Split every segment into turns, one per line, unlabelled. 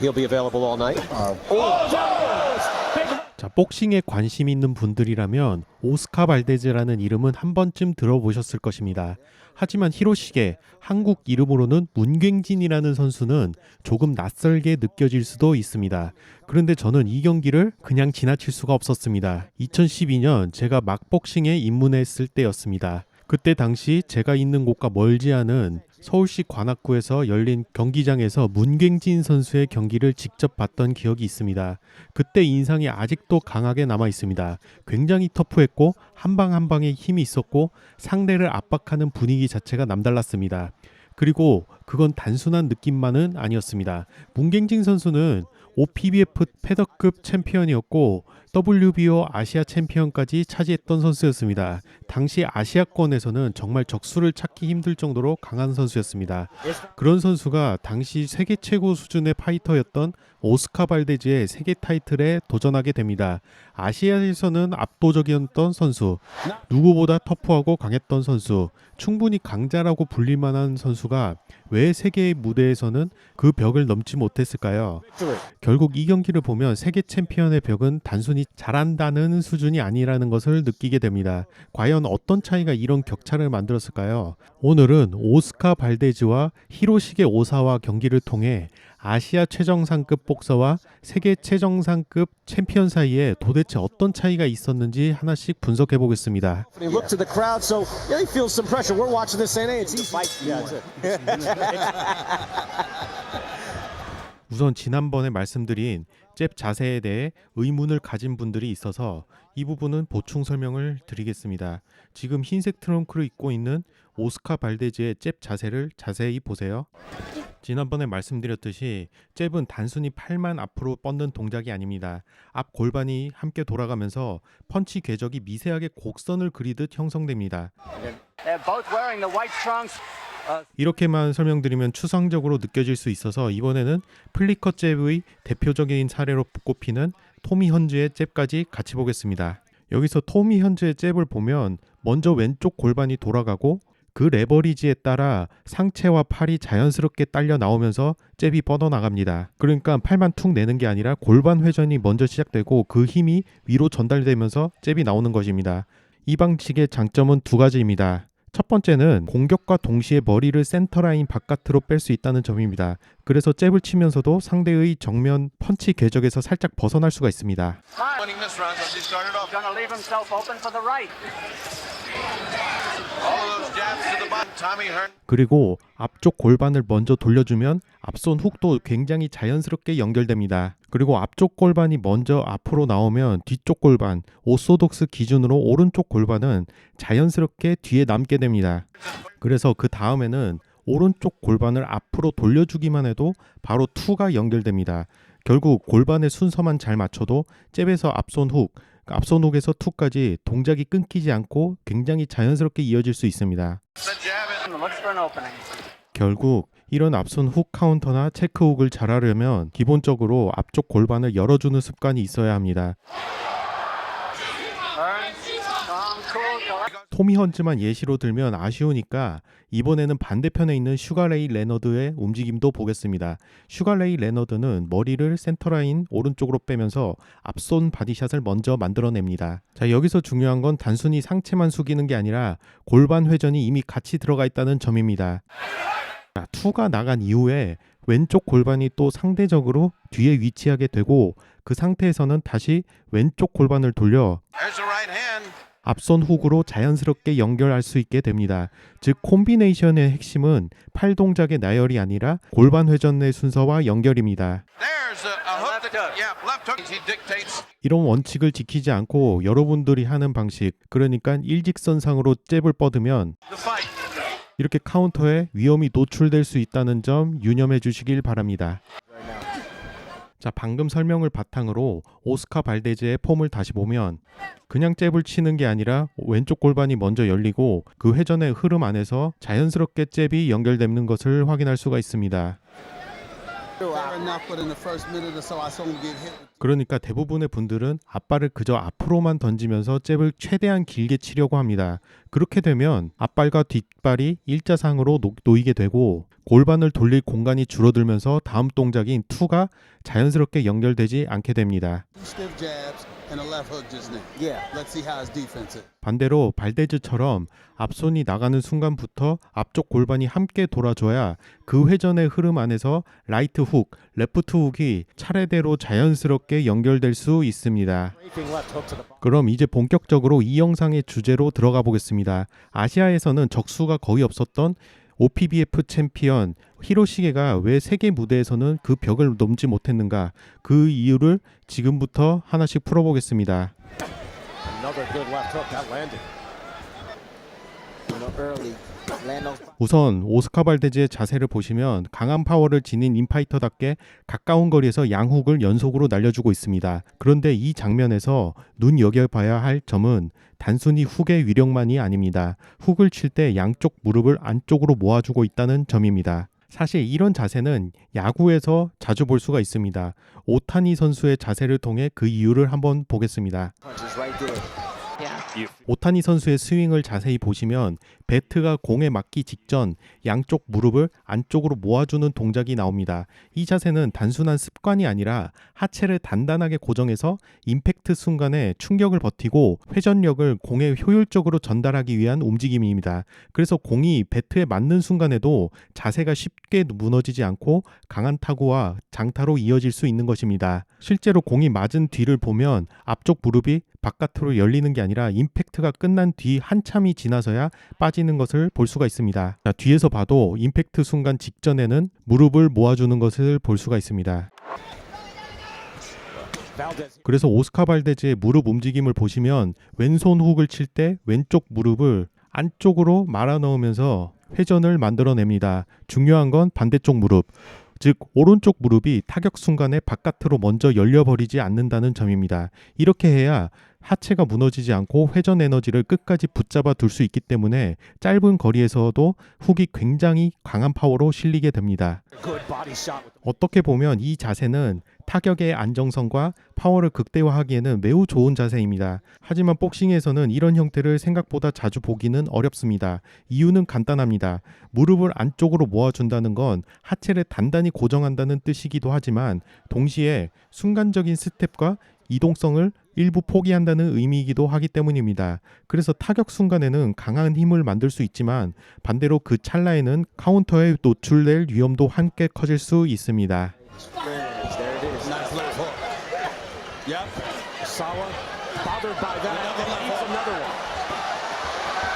He'll be available all night.
자, 복싱에 관심 있는 분들이라면 오스카 발데즈라는 이름은 한 번쯤 들어보셨을 것입니다. 하지만 히로시게, 한국 이름으로는 문경진이라는 선수는 조금 낯설게 느껴질 수도 있습니다. 그런데 저는 이 경기를 그냥 지나칠 수가 없었습니다. 2012년 제가 막 복싱에 입문했을 때였습니다. 그때 당시 제가 있는 곳과 멀지 않은 서울시 관악구에서 열린 경기장에서 문경진 선수의 경기를 직접 봤던 기억이 있습니다. 그때 인상이 아직도 강하게 남아 있습니다. 굉장히 터프했고 한 방 한 방에 힘이 있었고 상대를 압박하는 분위기 자체가 남달랐습니다. 그리고 그건 단순한 느낌만은 아니었습니다. 문경진 선수는 OPBF 패더급 챔피언이었고 WBO 아시아 챔피언까지 차지했던 선수였습니다. 당시 아시아권에서는 정말 적수를 찾기 힘들 정도로 강한 선수였습니다. 그런 선수가 당시 세계 최고 수준의 파이터였던 오스카 발데즈의 세계 타이틀에 도전하게 됩니다. 아시아에서는 압도적이었던 선수, 누구보다 터프하고 강했던 선수, 충분히 강자라고 불릴 만한 선수가 왜 세계의 무대에서는 그 벽을 넘지 못했을까요? 결국 이 경기를 보면 세계 챔피언의 벽은 단순히 잘한다는 수준이 아니라는 것을 느끼게 됩니다. 과연 어떤 차이가 이런 격차를 만들었을까요? 오늘은 오스카 발데즈와 히로시게 오사와 경기를 통해 아시아 최정상급 복서와 세계 최정상급 챔피언 사이에 도대체 어떤 차이가 있었는지 하나씩 분석해 보겠습니다.
He looked to the crowd, so yeah, he feels some pressure. We're watching this saying, hey, it's easy. Yeah, that's it.
우선 지난번에 말씀드린 잽 자세에 대해 의문을 가진 분들이 있어서 이 부분은 보충 설명을 드리겠습니다. 지금 흰색 트렁크를 입고 있는 오스카 발데즈의 잽 자세를 자세히 보세요. 지난번에 말씀드렸듯이 잽은 단순히 팔만 앞으로 뻗는 동작이 아닙니다. 앞 골반이 함께 돌아가면서 펀치 궤적이 미세하게 곡선을 그리듯 형성됩니다.
They're both wearing the white trunks.
이렇게만 설명드리면 추상적으로 느껴질 수 있어서 이번에는 플리커 잽의 대표적인 사례로 꼽히는 토미 현즈의 잽까지 같이 보겠습니다. 여기서 토미 현즈의 잽을 보면 먼저 왼쪽 골반이 돌아가고 그 레버리지에 따라 상체와 팔이 자연스럽게 딸려 나오면서 잽이 뻗어나갑니다. 그러니까 팔만 툭 내는 게 아니라 골반 회전이 먼저 시작되고 그 힘이 위로 전달되면서 잽이 나오는 것입니다. 이 방식의 장점은 두 가지입니다. 첫 번째는 공격과 동시에 머리를 센터라인 바깥으로 뺄 수 있다는 점입니다. 그래서 잽을 치면서도 상대의 정면 펀치 궤적에서 살짝 벗어날 수가 있습니다.
Winning this round as he started off. Gonna leave himself open for the right. All of those jabs to the bottom. Tommy Hearn.
그리고 앞쪽 골반을 먼저 돌려주면 앞손 훅도 굉장히 자연스럽게 연결됩니다. 그리고 앞쪽 골반이 먼저 앞으로 나오면 뒤쪽 골반, 오소독스 기준으로 오른쪽 골반은 자연스럽게 뒤에 남게 됩니다. 그래서 그 다음에는 오른쪽 골반을 앞으로 돌려주기만 해도 바로 투가 연결됩니다. 결국 골반의 순서만 잘 맞춰도 잽에서 앞손 훅, 앞손 훅에서 투까지 동작이 끊기지 않고 굉장히 자연스럽게 이어질 수 있습니다.
The jab in. Looks for an opening.
결국 이런 앞손 훅 카운터나 체크 훅을 잘하려면 기본적으로 앞쪽 골반을 열어주는 습관이 있어야 합니다.
Hearn. Calm, cool. Go.
토미 헌즈만 예시로 들면 아쉬우니까 이번에는 반대편에 있는 슈가레이 레너드의 움직임도 보겠습니다. 슈가레이 레너드는 머리를 센터라인 오른쪽으로 빼면서 앞손 바디샷을 먼저 만들어냅니다. 자, 여기서 중요한 건 단순히 상체만 숙이는 게 아니라 골반 회전이 이미 같이 들어가 있다는 점입니다. 자, 투가 나간 이후에 왼쪽 골반이 또 상대적으로 뒤에 위치하게 되고 그 상태에서는 다시 왼쪽 골반을 돌려
There's the right hand.
앞손 훅으로 자연스럽게 연결할 수 있게 됩니다. 즉 콤비네이션의 핵심은 팔 동작의 나열이 아니라 골반 회전의 순서와 연결입니다.
There's a hook. Yeah, left hook. He dictates.
이런 원칙을 지키지 않고 여러분들이 하는 방식, 그러니까 일직선상으로 잽을 뻗으면
The fight.
이렇게 카운터에 위험이 노출될 수 있다는 점 유념해 주시길 바랍니다. 자, 방금 설명을 바탕으로 오스카 발데즈의 폼을 다시 보면 그냥 잽을 치는 게 아니라 왼쪽 골반이 먼저 열리고 그 회전의 흐름 안에서 자연스럽게 잽이 연결되는 것을 확인할 수가 있습니다.
Fair enough, but in the first minute or so, I saw him get hit.
그러니까 대부분의 분들은 앞발을 그저 앞으로만 던지면서 잽을 최대한 길게 치려고 합니다. 그렇게 되면 앞발과 뒷발이 일자상으로 놓이게 되고 골반을 돌릴 공간이 줄어들면서 다음 동작인 투가 자연스럽게 연결되지 않게 됩니다.
Two stiff jabs and a left hook just now.
Yeah.
Let's see how his defense is.
반대로 발데즈처럼 앞손이 나가는 순간부터 앞쪽 골반이 함께 돌아줘야 그 회전의 흐름 안에서 라이트 훅, 레프트 훅이 차례대로 자연스럽게 연결될 수 있습니다.
Draping left hook to the body.
그럼 이제 본격적으로 이 영상의 주제로 들어가 보겠습니다. 아시아에서는 적수가 거의 없었던 OPBF 챔피언 히로시게가 왜 세계 무대에서는 그 벽을 넘지 못했는가, 그 이유를 지금부터 하나씩 풀어보겠습니다.
Another good left hook that landed. Early. Lando's
우선 오스카 발데즈의 자세를 보시면 강한 파워를 지닌 인파이터답게 가까운 거리에서 양훅을 연속으로 날려주고 있습니다. 그런데 이 장면에서 눈여겨봐야 할 점은 단순히 훅의 위력만이 아닙니다. 훅을 칠 때 양쪽 무릎을 안쪽으로 모아주고 있다는 점입니다. 사실 이런 자세는 야구에서 자주 볼 수가 있습니다. 오타니 선수의 자세를 통해 그 이유를 한번 보겠습니다.
punches right there.
오타니 선수의 스윙을 자세히 보시면 배트가 공에 맞기 직전 양쪽 무릎을 안쪽으로 모아주는 동작이 나옵니다. 이 자세는 단순한 습관이 아니라 하체를 단단하게 고정해서 임팩트 순간에 충격을 버티고 회전력을 공에 효율적으로 전달하기 위한 움직임입니다. 그래서 공이 배트에 맞는 순간에도 자세가 쉽게 무너지지 않고 강한 타구와 장타로 이어질 수 있는 것입니다. 실제로 공이 맞은 뒤를 보면 앞쪽 무릎이 바깥으로 열리는 게 아니라 임팩트가 끝난 뒤 한참이 지나서야 빠지는 것을 볼 수가 있습니다. 자, 뒤에서 봐도 임팩트 순간 직전에는 무릎을 모아주는 것을 볼 수가 있습니다.
Valdez.
그래서 오스카 발데즈의 무릎 움직임을 보시면 왼손 훅을 칠 때 왼쪽 무릎을 안쪽으로 말아 넣으면서 회전을 만들어냅니다. 중요한 건 반대쪽 무릎, 즉 오른쪽 무릎이 타격 순간에 바깥으로 먼저 열려버리지 않는다는 점입니다. 이렇게 해야 하체가 무너지지 않고 회전 에너지를 끝까지 붙잡아 둘 수 있기 때문에 짧은 거리에서도 훅이 굉장히 강한 파워로 실리게 됩니다.
Good body shot. With
어떻게 보면 이 자세는 타격의 안정성과 파워를 극대화하기에는 매우 좋은 자세입니다. 하지만 복싱에서는 이런 형태를 생각보다 자주 보기는 어렵습니다. 이유는 간단합니다. 무릎을 안쪽으로 모아준다는 건 하체를 단단히 고정한다는 뜻이기도 하지만 동시에 순간적인 스텝과 이동성을 일부 포기한다는 의미이기도 하기 때문입니다. 그래서 타격 순간에는 강한 힘을 만들 수 있지만 반대로 그 찰나에는 카운터에 노출될 위험도 함께 커질 수 있습니다.
experience. There it is.
Nice left hook. Yep.
Sawa bothered by that. Eats another one.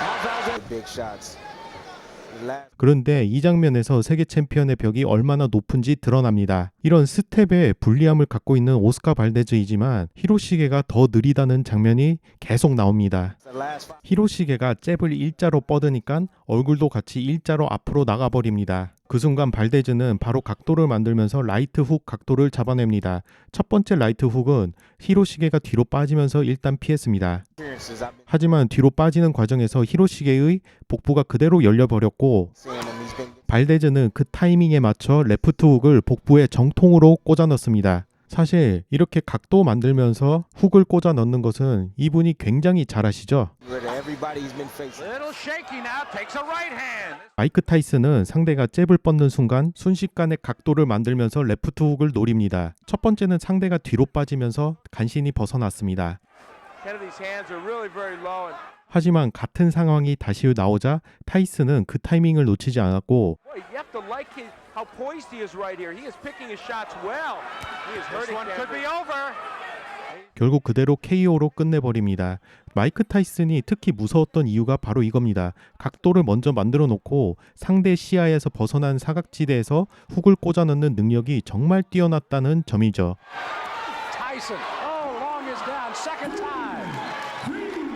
Now Valdez. Big shots. Last.
그런데 이 장면에서 세계 챔피언의 벽이 얼마나 높은지 드러납니다. 이런 스텝에 불리함을 갖고 있는 오스카 발데즈이지만 히로시게가 더 느리다는 장면이 계속 나옵니다.
The last five.
히로시게가 잽을 일자로 뻗으니까 얼굴도 같이 일자로 앞으로 나가버립니다. 그 순간 발데즈는 바로 각도를 만들면서 라이트 훅 각도를 잡아냅니다. 첫 번째 라이트 훅은 히로시게가 뒤로 빠지면서 일단 피했습니다.
Experiences I've been
하지만 뒤로 빠지는 과정에서 히로시게의 복부가 그대로 열려버렸고
seeing him. He's been
발데즈는 그 타이밍에 맞춰 레프트 훅을 복부에 정통으로 꽂아 넣습니다. 사실 이렇게 각도 만들면서 훅을 꽂아 넣는 것은 이분이 굉장히 잘하시죠.
rid of everybody he's been facing.
Little shaky now. Takes a right hand.
마이크 타이슨은 상대가 잽을 뻗는 순간 순식간에 각도를 만들면서 레프트 훅을 노립니다. 첫 번째는 상대가 뒤로 빠지면서 간신히 벗어났습니다.
Kennedy's hands are really very low. And
하지만 같은 상황이 다시 나오자 타이슨은 그 타이밍을 놓치지 않았고
boy, you have to like how poised he is right here. He is picking his shots well. He is hurting. This one could be over.
결국 그대로 KO로 끝내버립니다. 마이크 타이슨이 특히 무서웠던 이유가 바로 이겁니다. 각도를 먼저 만들어 놓고 상대 시야에서 벗어난 사각지대에서 훅을 꽂아 넣는 능력이 정말 뛰어났다는 점이죠.
Tyson. Oh, long is down. Second time.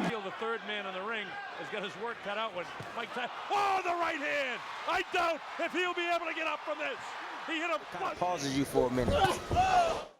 Feel the third man in the ring has got his work cut out when Mike Tyson. Oh, the right hand. I doubt if he'll be able to get up from this. He hit him.
Pauses you for a minute.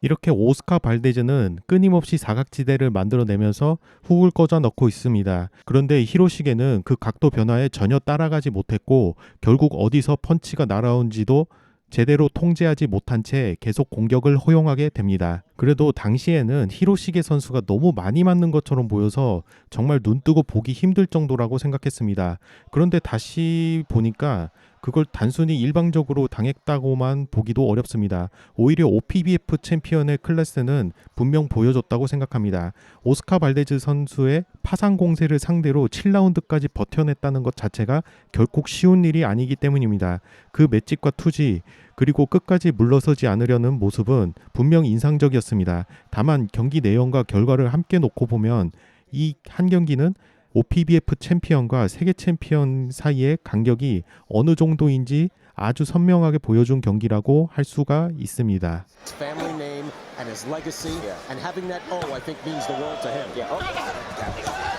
이렇게 오스카 발데즈는 끊임없이 사각지대를 만들어내면서 훅을 꽂아 넣고 있습니다. 그런데 히로시게는 그 각도 변화에 전혀 따라가지 못했고 결국 어디서 펀치가 날아온지도 제대로 통제하지 못한 채 계속 공격을 허용하게 됩니다. 그래도 당시에는 히로시게 선수가 너무 많이 맞는 것처럼 보여서 정말 눈뜨고 보기 힘들 정도라고 생각했습니다. 그런데 다시 보니까 그걸 단순히 일방적으로 당했다고만 보기도 어렵습니다. 오히려 OPBF 챔피언의 클래스는 분명 보여줬다고 생각합니다. 오스카 발데즈 선수의 파상 공세를 상대로 7라운드까지 버텨냈다는 것 자체가 결코 쉬운 일이 아니기 때문입니다. 그 맷집과 투지 그리고 끝까지 물러서지 않으려는 모습은 분명 인상적이었습니다. 다만 경기 내용과 결과를 함께 놓고 보면 이 한 경기는 OPBF 챔피언과 세계 챔피언 사이의 간격이 어느 정도인지 아주 선명하게 보여준 경기라고 할 수가 있습니다.
Family name and his legacy, and having that O, I think, means the world to him.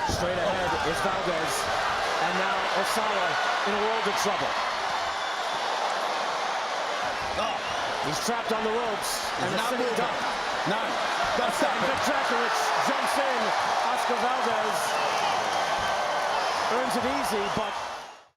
Straight ahead is Valdez, and now Osala in a world of trouble. He's trapped on the ropes, and the sitting duck.
None. That's
And Vic Dracovic jumps in. Oscar Valdez earns it easy, but